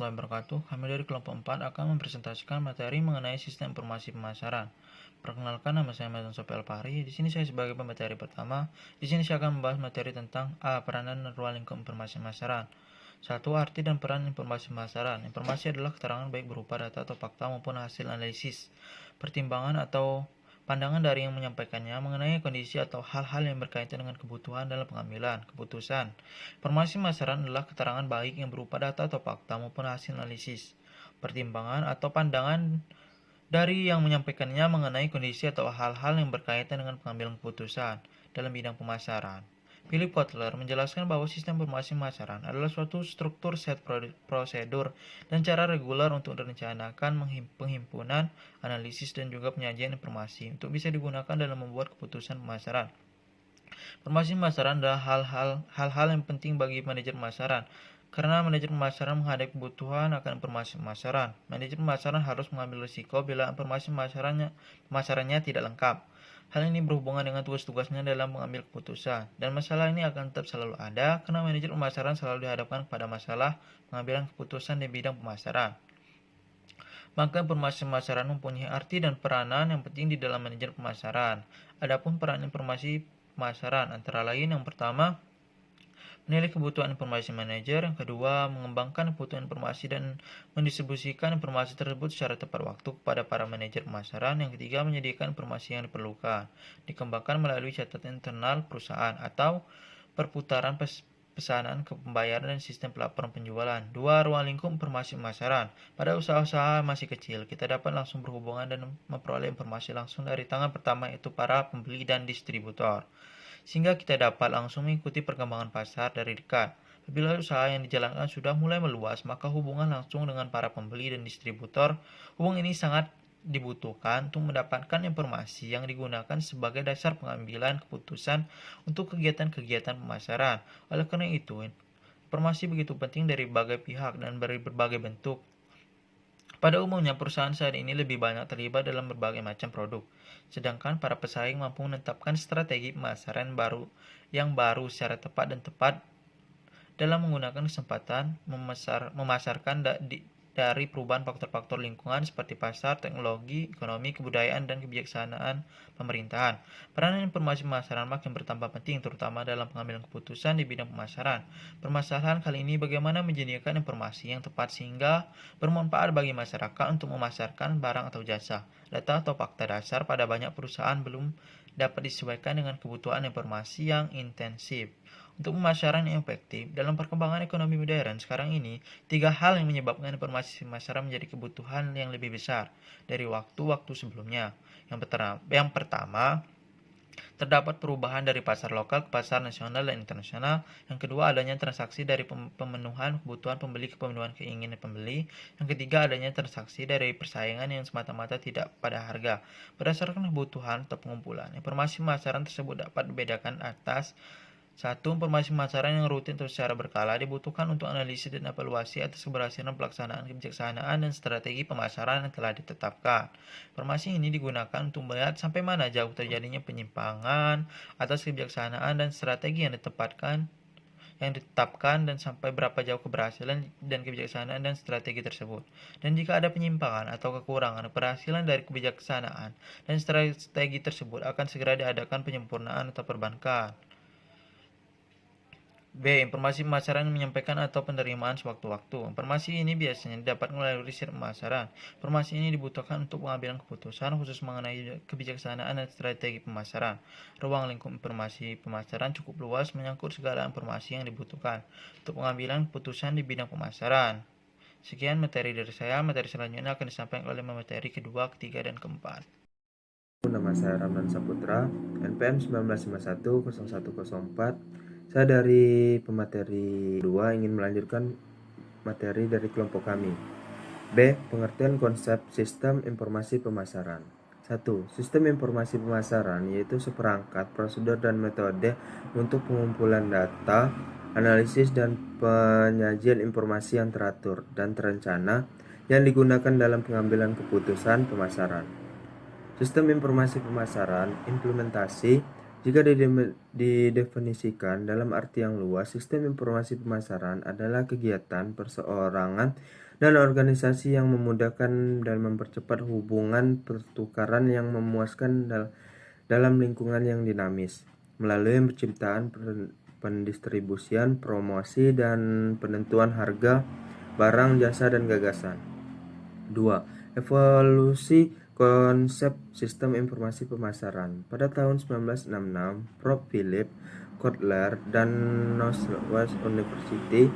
warahmatullahi wabarakatuh. Kami dari kelompok 4 akan mempresentasikan materi mengenai sistem informasi pemasaran. Perkenalkan, nama saya Madan Sopi Alpahri. Di sini saya sebagai pemateri pertama. Di sini saya akan membahas materi tentang peranan dan ruang lingkup informasi pemasaran. 1. Arti dan peran informasi pemasaran. Informasi adalah keterangan baik berupa data atau fakta maupun hasil analisis, pertimbangan atau pandangan dari yang menyampaikannya mengenai kondisi atau hal-hal yang berkaitan dengan kebutuhan dalam pengambilan keputusan. Informasi pemasaran adalah keterangan baik yang berupa data atau fakta maupun hasil analisis, pertimbangan atau pandangan dari yang menyampaikannya mengenai kondisi atau hal-hal yang berkaitan dengan pengambilan keputusan dalam bidang pemasaran. Philip Kotler menjelaskan bahwa sistem informasi pemasaran adalah suatu struktur set prosedur dan cara reguler untuk merencanakan penghimpunan, analisis, dan juga penyajian informasi untuk bisa digunakan dalam membuat keputusan pemasaran. Informasi pemasaran adalah hal-hal yang penting bagi manajer pemasaran. Karena manajer pemasaran menghadapi kebutuhan akan informasi pemasaran. Manajer pemasaran harus mengambil risiko bila informasi pemasarannya tidak lengkap. Hal ini berhubungan dengan tugas-tugasnya dalam mengambil keputusan, dan masalah ini akan tetap selalu ada karena manajer pemasaran selalu dihadapkan kepada masalah pengambilan keputusan di bidang pemasaran. Maka informasi pemasaran mempunyai arti dan peranan yang penting di dalam manajer pemasaran. Adapun peran informasi pemasaran antara lain, yang pertama, menilai kebutuhan informasi manajer, yang kedua, mengembangkan kebutuhan informasi dan mendistribusikan informasi tersebut secara tepat waktu kepada para manajer pemasaran, yang ketiga, menyediakan informasi yang diperlukan, dikembangkan melalui catatan internal perusahaan atau perputaran pesanan ke pembayaran dan sistem pelaporan penjualan. 2. Ruang lingkup informasi pemasaran. Pada usaha-usaha masih kecil, kita dapat langsung berhubungan dan memperoleh informasi langsung dari tangan pertama, yaitu para pembeli dan distributor, sehingga kita dapat langsung mengikuti perkembangan pasar dari dekat. Apabila usaha yang dijalankan sudah mulai meluas, maka hubungan langsung dengan para pembeli dan distributor, hubungan ini sangat dibutuhkan untuk mendapatkan informasi yang digunakan sebagai dasar pengambilan keputusan untuk kegiatan-kegiatan pemasaran. Oleh karena itu, informasi begitu penting dari berbagai pihak dan dari berbagai bentuk. Pada umumnya, perusahaan saat ini lebih banyak terlibat dalam berbagai macam produk, sedangkan para pesaing mampu menetapkan strategi pemasaran yang baru secara tepat dan tepat dalam menggunakan kesempatan memasarkan dari perubahan faktor-faktor lingkungan seperti pasar, teknologi, ekonomi, kebudayaan, dan kebijaksanaan pemerintahan. Peranan informasi pemasaran makin bertambah penting, terutama dalam pengambilan keputusan di bidang pemasaran. Permasalahan kali ini bagaimana menyediakan informasi yang tepat sehingga bermanfaat bagi masyarakat untuk memasarkan barang atau jasa. Data atau fakta dasar pada banyak perusahaan belum dapat disesuaikan dengan kebutuhan informasi yang intensif. Untuk pemasaran yang efektif, dalam perkembangan ekonomi modern sekarang ini, 3 hal yang menyebabkan informasi pemasaran menjadi kebutuhan yang lebih besar dari waktu-waktu sebelumnya. Yang pertama, terdapat perubahan dari pasar lokal ke pasar nasional dan internasional. Yang kedua, adanya transaksi dari pemenuhan kebutuhan pembeli ke pemenuhan keinginan pembeli. Yang ketiga, adanya transaksi dari persaingan yang semata-mata tidak pada harga, berdasarkan kebutuhan atau pengumpulan. Informasi pemasaran tersebut dapat dibedakan atas: 1. Informasi pemasaran yang rutin atau secara berkala dibutuhkan untuk analisis dan evaluasi atas keberhasilan pelaksanaan kebijaksanaan dan strategi pemasaran yang telah ditetapkan. Informasi ini digunakan untuk melihat sampai mana jauh terjadinya penyimpangan atas kebijaksanaan dan strategi yang ditetapkan dan sampai berapa jauh keberhasilan dan kebijaksanaan dan strategi tersebut. Dan jika ada penyimpangan atau kekurangan keberhasilan dari kebijaksanaan dan strategi tersebut, akan segera diadakan penyempurnaan atau perbaikan. B. Informasi pemasaran menyampaikan atau penerimaan sewaktu-waktu. Informasi ini biasanya didapat melalui riset pemasaran. Informasi ini dibutuhkan untuk pengambilan keputusan khusus mengenai kebijaksanaan dan strategi pemasaran. Ruang lingkup informasi pemasaran cukup luas, menyangkut segala informasi yang dibutuhkan untuk pengambilan keputusan di bidang pemasaran. Sekian materi dari saya. Materi selanjutnya akan disampaikan oleh materi kedua, ketiga, dan keempat. Nama saya Ramdan Saputra, NPM 19510104. Saya dari pemateri 2 ingin melanjutkan materi dari kelompok kami. B. Pengertian konsep sistem informasi pemasaran. 1. Sistem informasi pemasaran yaitu seperangkat prosedur dan metode untuk pengumpulan data, analisis, dan penyajian informasi yang teratur dan terencana yang digunakan dalam pengambilan keputusan pemasaran. Sistem informasi pemasaran implementasi. Jika didefinisikan dalam arti yang luas, sistem informasi pemasaran adalah kegiatan perseorangan dan organisasi yang memudahkan dan mempercepat hubungan pertukaran yang memuaskan dalam lingkungan yang dinamis, melalui penciptaan, pendistribusian, promosi, dan penentuan harga barang, jasa, dan gagasan. 2. Evolusi konsep sistem informasi pemasaran. Pada tahun 1966, Prof. Philip Kotler dan Northwest University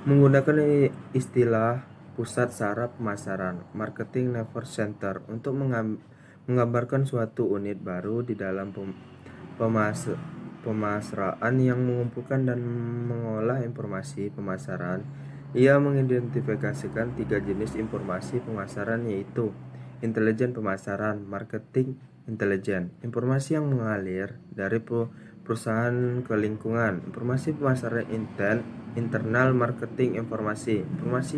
menggunakan istilah pusat saraf pemasaran, marketing network center, untuk menggambarkan suatu unit baru di dalam pemasaran yang mengumpulkan dan mengolah informasi pemasaran. Ia mengidentifikasikan 3 jenis informasi pemasaran, yaitu intelijen pemasaran, marketing intelijen, informasi yang mengalir dari perusahaan ke lingkungan, informasi pemasaran internal, marketing informasi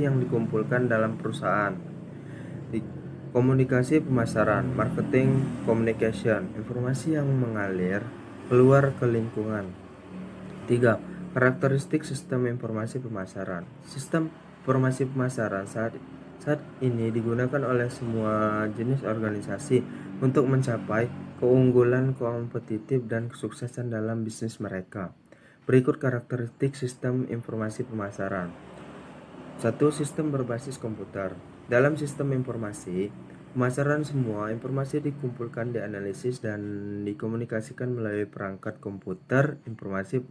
yang dikumpulkan dalam perusahaan, komunikasi pemasaran, marketing communication, informasi yang mengalir keluar ke lingkungan. 3. Karakteristik sistem informasi pemasaran. Sistem informasi pemasaran saat ini digunakan oleh semua jenis organisasi untuk mencapai keunggulan kompetitif dan kesuksesan dalam bisnis mereka. Berikut karakteristik sistem informasi pemasaran. 1. Sistem berbasis komputer. Dalam sistem informasi pemasaran, semua informasi dikumpulkan, dianalisis, dan dikomunikasikan melalui perangkat komputer. Informasi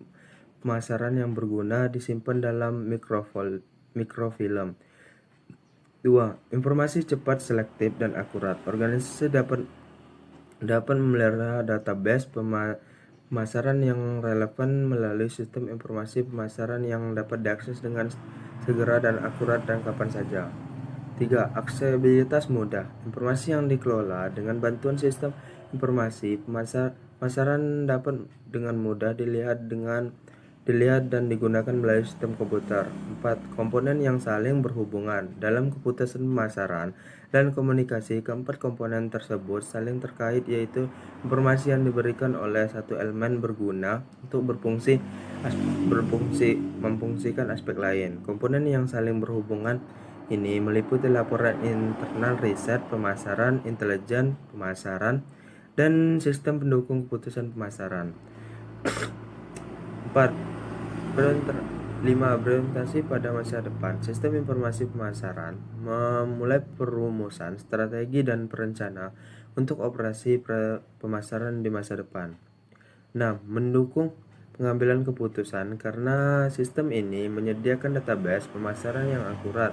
pemasaran yang berguna disimpan dalam mikrofilm. 2. Informasi cepat, selektif, dan akurat. Organisasi dapat memelihara database pemasaran yang relevan melalui sistem informasi pemasaran yang dapat diakses dengan segera dan akurat dan kapan saja. 3. Aksesibilitas mudah. Informasi yang dikelola dengan bantuan sistem informasi pemasaran dapat dengan mudah dilihat dan digunakan melalui sistem komputer. 4. Komponen yang saling berhubungan. Dalam keputusan pemasaran dan komunikasi, keempat komponen tersebut saling terkait, yaitu informasi yang diberikan oleh satu elemen berguna untuk memfungsikan aspek lain. Komponen yang saling berhubungan ini meliputi laporan internal, riset pemasaran, intelijen pemasaran, dan sistem pendukung keputusan pemasaran. 4. 5. Berorientasi pada masa depan. Sistem informasi pemasaran memulai perumusan strategi dan perencana untuk operasi pemasaran di masa depan. 6. Mendukung pengambilan keputusan, karena sistem ini menyediakan database pemasaran yang akurat.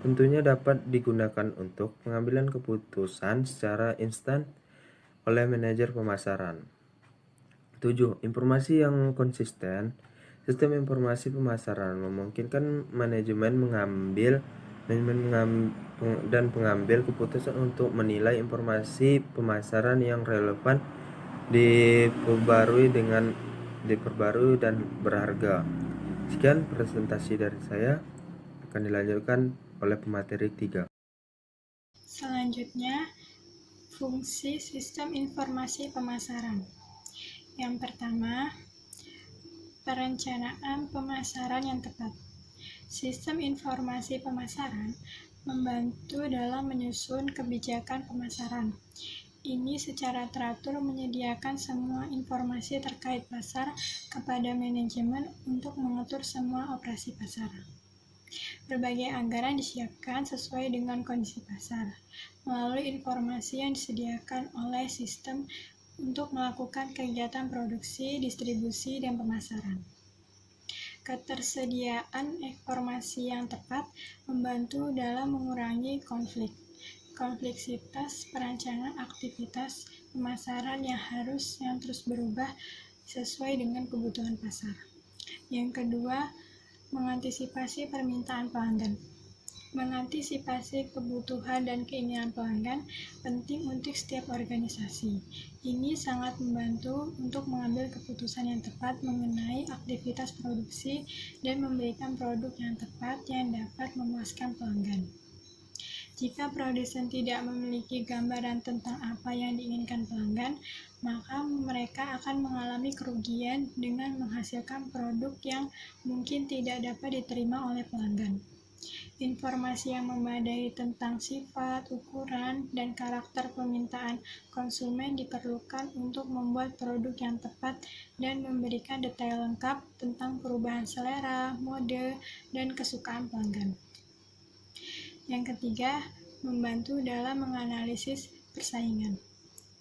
Tentunya dapat digunakan untuk pengambilan keputusan secara instan oleh manajer pemasaran. 7. Informasi yang konsisten. Sistem informasi pemasaran memungkinkan manajemen dan pengambil keputusan untuk menilai informasi pemasaran yang relevan, diperbarui dan berharga. Sekian presentasi dari saya, akan dilanjutkan oleh pemateri 3. Selanjutnya, fungsi sistem informasi pemasaran. Yang pertama, perencanaan pemasaran yang tepat. Sistem informasi pemasaran membantu dalam menyusun kebijakan pemasaran. Ini secara teratur menyediakan semua informasi terkait pasar kepada manajemen untuk mengatur semua operasi pasar. Berbagai anggaran disiapkan sesuai dengan kondisi pasar, melalui informasi yang disediakan oleh sistem untuk melakukan kegiatan produksi, distribusi, dan pemasaran. Ketersediaan informasi yang tepat membantu dalam mengurangi kompleksitas perencanaan aktivitas pemasaran yang terus berubah sesuai dengan kebutuhan pasar. Yang kedua, mengantisipasi permintaan pelanggan. Mengantisipasi kebutuhan dan keinginan pelanggan penting untuk setiap organisasi. Ini sangat membantu untuk mengambil keputusan yang tepat mengenai aktivitas produksi dan memberikan produk yang tepat yang dapat memuaskan pelanggan. Jika produsen tidak memiliki gambaran tentang apa yang diinginkan pelanggan, maka mereka akan mengalami kerugian dengan menghasilkan produk yang mungkin tidak dapat diterima oleh pelanggan. Informasi yang memadai tentang sifat, ukuran, dan karakter permintaan konsumen diperlukan untuk membuat produk yang tepat dan memberikan detail lengkap tentang perubahan selera, mode, dan kesukaan pelanggan. Yang ketiga, membantu dalam menganalisis persaingan.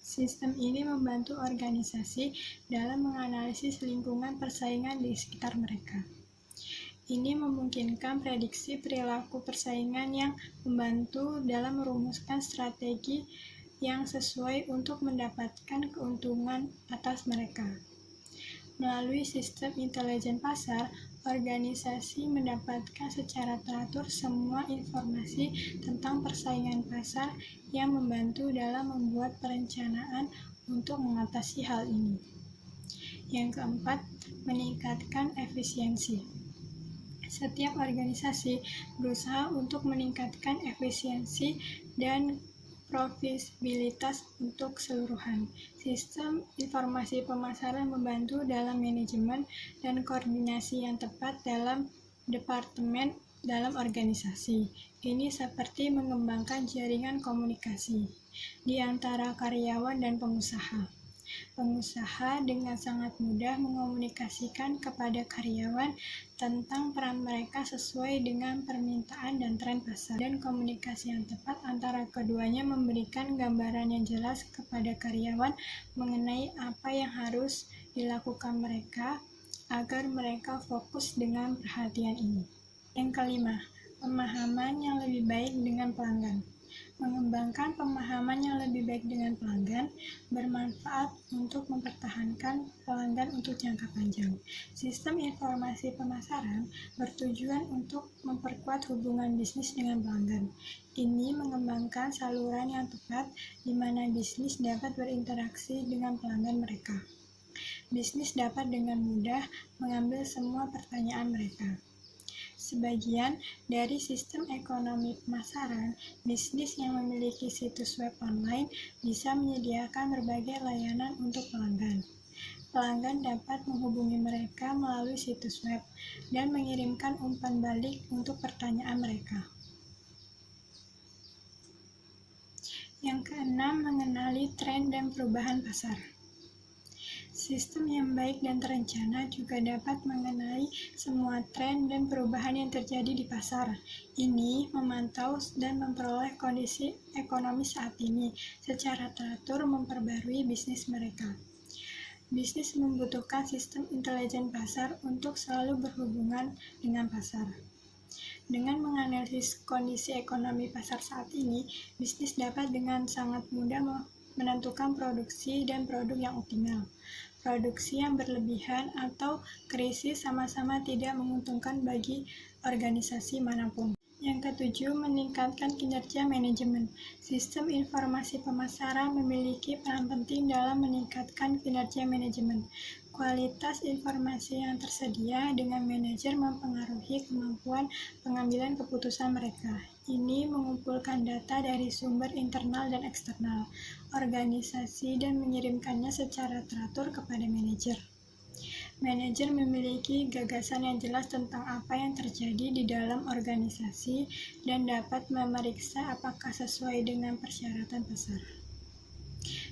Sistem ini membantu organisasi dalam menganalisis lingkungan persaingan di sekitar mereka. Ini memungkinkan prediksi perilaku persaingan yang membantu dalam merumuskan strategi yang sesuai untuk mendapatkan keuntungan atas mereka. Melalui sistem intelijen pasar, organisasi mendapatkan secara teratur semua informasi tentang persaingan pasar yang membantu dalam membuat perencanaan untuk mengatasi hal ini. Yang keempat, meningkatkan efisiensi. Setiap organisasi berusaha untuk meningkatkan efisiensi dan profitabilitas untuk keseluruhan. Sistem informasi pemasaran membantu dalam manajemen dan koordinasi yang tepat dalam departemen dalam organisasi. Ini seperti mengembangkan jaringan komunikasi di antara karyawan dan pengusaha. Pengusaha dengan sangat mudah mengomunikasikan kepada karyawan tentang peran mereka sesuai dengan permintaan dan tren pasar. Dan komunikasi yang tepat antara keduanya memberikan gambaran yang jelas kepada karyawan mengenai apa yang harus dilakukan mereka agar mereka fokus dengan perhatian ini. Yang kelima, pemahaman yang lebih baik dengan pelanggan. Mengembangkan pemahaman yang lebih baik dengan pelanggan bermanfaat untuk mempertahankan pelanggan untuk jangka panjang. Sistem informasi pemasaran bertujuan untuk memperkuat hubungan bisnis dengan pelanggan. Ini mengembangkan saluran yang tepat di mana bisnis dapat berinteraksi dengan pelanggan mereka. Bisnis dapat dengan mudah mengambil semua pertanyaan mereka. Sebagian dari sistem ekonomi pemasaran, bisnis yang memiliki situs web online bisa menyediakan berbagai layanan untuk pelanggan. Pelanggan dapat menghubungi mereka melalui situs web dan mengirimkan umpan balik untuk pertanyaan mereka. Yang keenam, mengenali tren dan perubahan pasar. Sistem yang baik dan terencana juga dapat mengenali semua tren dan perubahan yang terjadi di pasar. Ini memantau dan memperoleh kondisi ekonomi saat ini, secara teratur memperbarui bisnis mereka. Bisnis membutuhkan sistem intelijen pasar untuk selalu berhubungan dengan pasar. Dengan menganalisis kondisi ekonomi pasar saat ini, bisnis dapat dengan sangat mudah menentukan produksi dan produk yang optimal. Produksi yang berlebihan atau krisis sama-sama tidak menguntungkan bagi organisasi manapun. Yang ketujuh, meningkatkan kinerja manajemen. Sistem informasi pemasaran memiliki peran penting dalam meningkatkan kinerja manajemen. Kualitas informasi yang tersedia dengan manajer mempengaruhi kemampuan pengambilan keputusan mereka. Ini mengumpulkan data dari sumber internal dan eksternal organisasi dan mengirimkannya secara teratur kepada manajer. Manajer memiliki gagasan yang jelas tentang apa yang terjadi di dalam organisasi dan dapat memeriksa apakah sesuai dengan persyaratan pasar.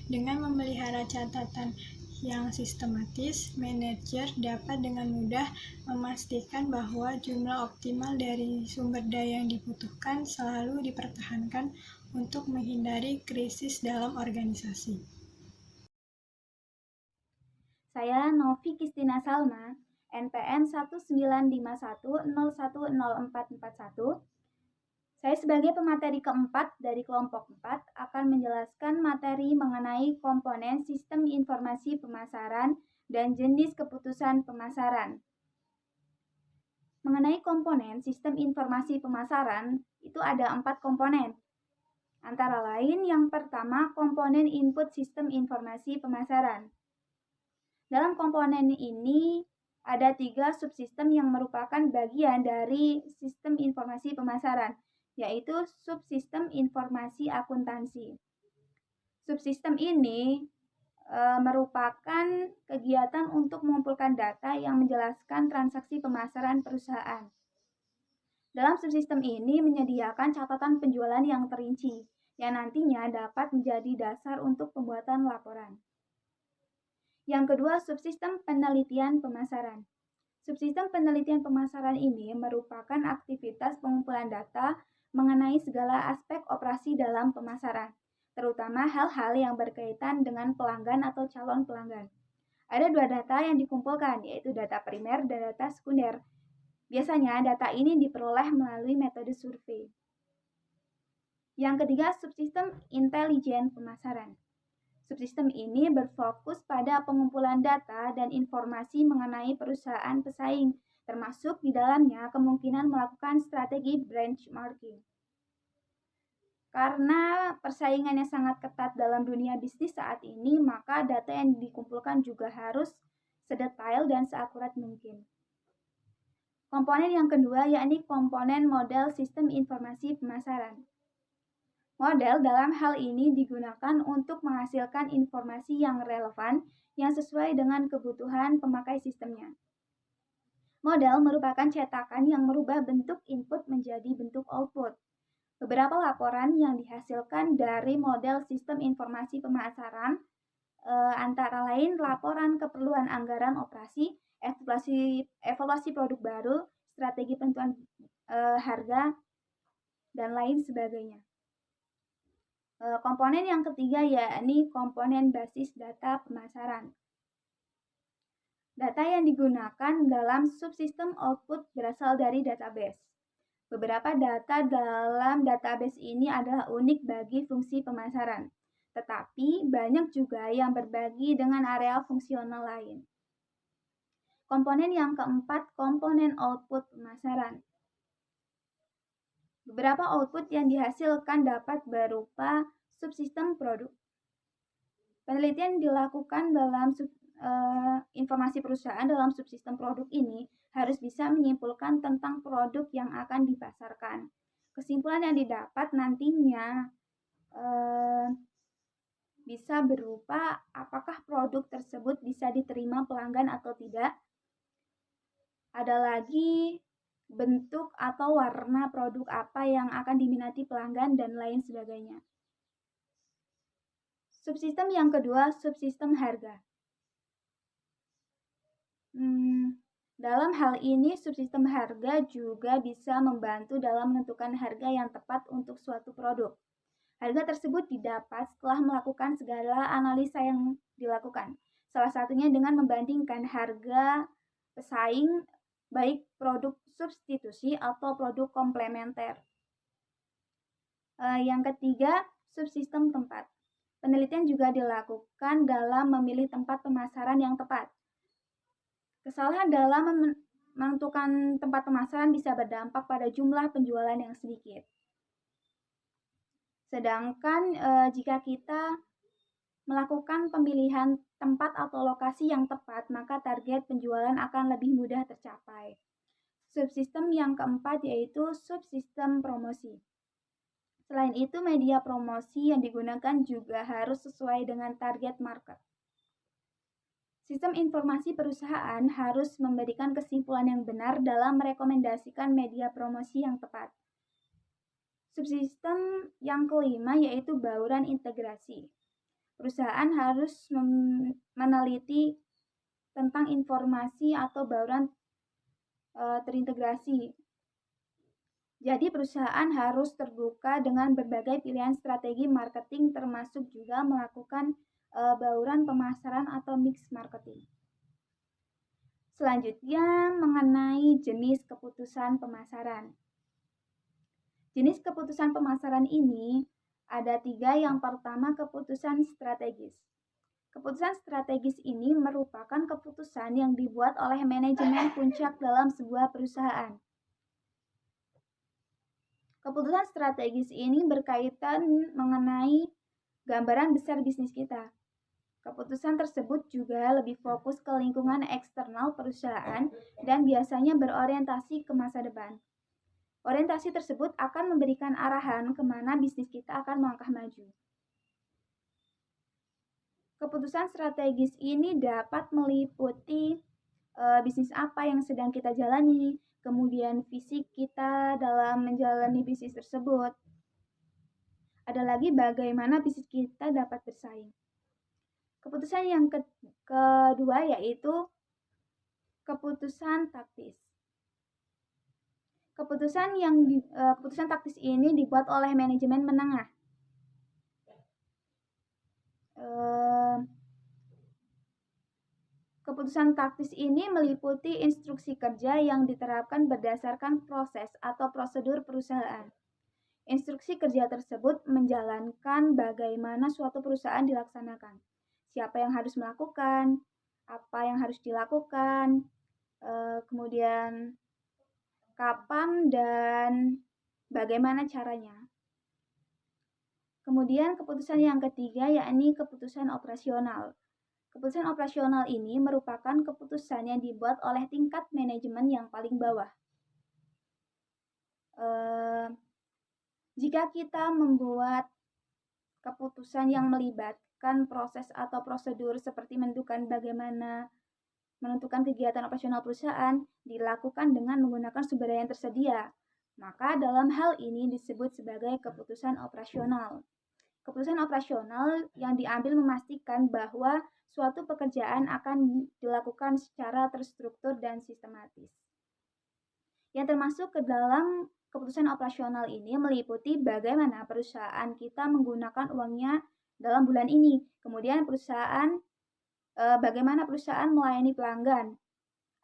Dengan memelihara catatan yang sistematis, manajer dapat dengan mudah memastikan bahwa jumlah optimal dari sumber daya yang dibutuhkan selalu dipertahankan untuk menghindari krisis dalam organisasi. Saya Novi Kristina Salma, NPM 1951010441. Saya sebagai pemateri keempat dari kelompok 4 akan menjelaskan materi mengenai komponen sistem informasi pemasaran dan jenis keputusan pemasaran. Mengenai komponen sistem informasi pemasaran, itu ada 4 komponen. Antara lain yang pertama komponen input sistem informasi pemasaran. Dalam komponen ini ada 3 subsistem yang merupakan bagian dari sistem informasi pemasaran, yaitu subsistem informasi akuntansi. Subsistem ini merupakan kegiatan untuk mengumpulkan data yang menjelaskan transaksi pemasaran perusahaan. Dalam subsistem ini menyediakan catatan penjualan yang terinci, yang nantinya dapat menjadi dasar untuk pembuatan laporan. Yang kedua, subsistem penelitian pemasaran. Subsistem penelitian pemasaran ini merupakan aktivitas pengumpulan data mengenai segala aspek operasi dalam pemasaran, terutama hal-hal yang berkaitan dengan pelanggan atau calon pelanggan. Ada dua data yang dikumpulkan, yaitu data primer dan data sekunder. Biasanya data ini diperoleh melalui metode survei. Yang ketiga, subsistem intelijen pemasaran. Subsistem ini berfokus pada pengumpulan data dan informasi mengenai perusahaan pesaing, termasuk di dalamnya kemungkinan melakukan strategi benchmarking. Karena persaingannya sangat ketat dalam dunia bisnis saat ini, maka data yang dikumpulkan juga harus sedetail dan seakurat mungkin. Komponen yang kedua yakni komponen model sistem informasi pemasaran. Model dalam hal ini digunakan untuk menghasilkan informasi yang relevan yang sesuai dengan kebutuhan pemakai sistemnya. Model merupakan cetakan yang merubah bentuk input menjadi bentuk output. Beberapa laporan yang dihasilkan dari model sistem informasi pemasaran antara lain laporan keperluan anggaran operasi, evaluasi produk baru, strategi penentuan harga, dan lain sebagainya. Komponen yang ketiga yakni komponen basis data pemasaran. Data yang digunakan dalam subsistem output berasal dari database. Beberapa data dalam database ini adalah unik bagi fungsi pemasaran, tetapi banyak juga yang berbagi dengan area fungsional lain. Komponen yang keempat, komponen output pemasaran. Beberapa output yang dihasilkan dapat berupa subsistem produk. Penelitian dilakukan dalam informasi perusahaan dalam subsistem produk ini harus bisa menyimpulkan tentang produk yang akan dipasarkan. Kesimpulan yang didapat nantinya bisa berupa apakah produk tersebut bisa diterima pelanggan atau tidak. Ada lagi bentuk atau warna produk apa yang akan diminati pelanggan dan lain sebagainya. Subsistem yang kedua, subsistem harga. Dalam hal ini, subsistem harga juga bisa membantu dalam menentukan harga yang tepat untuk suatu produk. Harga tersebut didapat setelah melakukan segala analisa yang dilakukan. Salah satunya dengan membandingkan harga pesaing baik produk substitusi atau produk komplementer. Yang ketiga, subsistem tempat. Penelitian juga dilakukan dalam memilih tempat pemasaran yang tepat. Kesalahan dalam menentukan tempat pemasaran bisa berdampak pada jumlah penjualan yang sedikit. Sedangkan jika kita melakukan pemilihan tempat atau lokasi yang tepat, maka target penjualan akan lebih mudah tercapai. Subsistem yang keempat yaitu subsistem promosi. Selain itu, media promosi yang digunakan juga harus sesuai dengan target market. Sistem informasi perusahaan harus memberikan kesimpulan yang benar dalam merekomendasikan media promosi yang tepat. Subsistem yang kelima yaitu bauran integrasi. Perusahaan harus meneliti tentang informasi atau bauran terintegrasi. Jadi perusahaan harus terbuka dengan berbagai pilihan strategi marketing termasuk juga melakukan bauran pemasaran atau mix marketing. Selanjutnya mengenai jenis keputusan pemasaran. Jenis keputusan pemasaran ini ada 3. Yang pertama, keputusan strategis. Keputusan strategis ini merupakan keputusan yang dibuat oleh manajemen puncak dalam sebuah perusahaan. Keputusan strategis ini berkaitan mengenai gambaran besar bisnis kita. Keputusan tersebut juga lebih fokus ke lingkungan eksternal perusahaan dan biasanya berorientasi ke masa depan. Orientasi tersebut akan memberikan arahan kemana bisnis kita akan melangkah maju. Keputusan strategis ini dapat meliputi bisnis apa yang sedang kita jalani, kemudian fisik kita dalam menjalani bisnis tersebut. Ada lagi bagaimana bisnis kita dapat bersaing. Keputusan yang kedua yaitu keputusan taktis. Keputusan taktis ini dibuat oleh manajemen menengah. Keputusan taktis ini meliputi instruksi kerja yang diterapkan berdasarkan proses atau prosedur perusahaan. Instruksi kerja tersebut menjalankan bagaimana suatu perusahaan dilaksanakan, siapa yang harus melakukan, apa yang harus dilakukan, kemudian kapan dan bagaimana caranya. Kemudian keputusan yang ketiga yakni keputusan operasional. Keputusan operasional ini merupakan keputusan yang dibuat oleh tingkat manajemen yang paling bawah. Jika kita membuat keputusan yang melibatkan proses atau prosedur seperti menentukan kegiatan operasional perusahaan dilakukan dengan menggunakan sumber daya yang tersedia, maka dalam hal ini disebut sebagai keputusan operasional. Keputusan operasional yang diambil memastikan bahwa suatu pekerjaan akan dilakukan secara terstruktur dan sistematis. Yang termasuk ke dalam keputusan operasional ini meliputi bagaimana perusahaan kita menggunakan uangnya dalam bulan ini. Kemudian bagaimana perusahaan melayani pelanggan.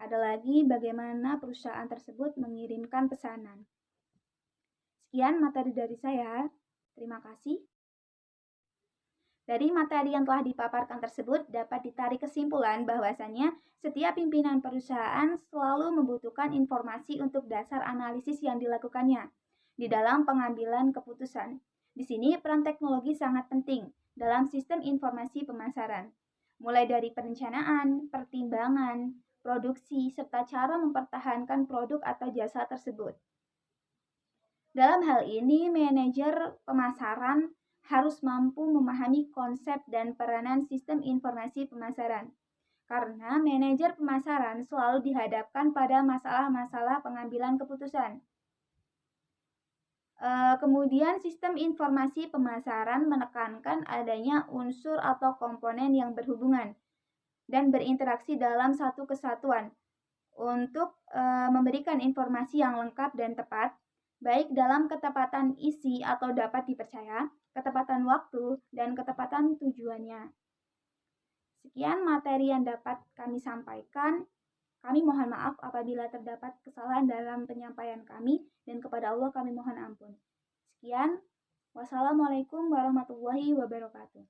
Ada lagi bagaimana perusahaan tersebut mengirimkan pesanan. Sekian materi dari saya. Terima kasih. Dari materi yang telah dipaparkan tersebut dapat ditarik kesimpulan bahwasannya setiap pimpinan perusahaan selalu membutuhkan informasi untuk dasar analisis yang dilakukannya di dalam pengambilan keputusan. Di sini peran teknologi sangat penting dalam sistem informasi pemasaran, mulai dari perencanaan, pertimbangan, produksi, serta cara mempertahankan produk atau jasa tersebut. Dalam hal ini, manajer pemasaran harus mampu memahami konsep dan peranan sistem informasi pemasaran. Karena manajer pemasaran selalu dihadapkan pada masalah-masalah pengambilan keputusan. Kemudian sistem informasi pemasaran menekankan adanya unsur atau komponen yang berhubungan dan berinteraksi dalam satu kesatuan untuk memberikan informasi yang lengkap dan tepat, baik dalam ketepatan isi atau dapat dipercaya, ketepatan waktu, dan ketepatan tujuannya. Sekian materi yang dapat kami sampaikan. Kami mohon maaf apabila terdapat kesalahan dalam penyampaian kami, dan kepada Allah kami mohon ampun. Sekian, wassalamualaikum warahmatullahi wabarakatuh.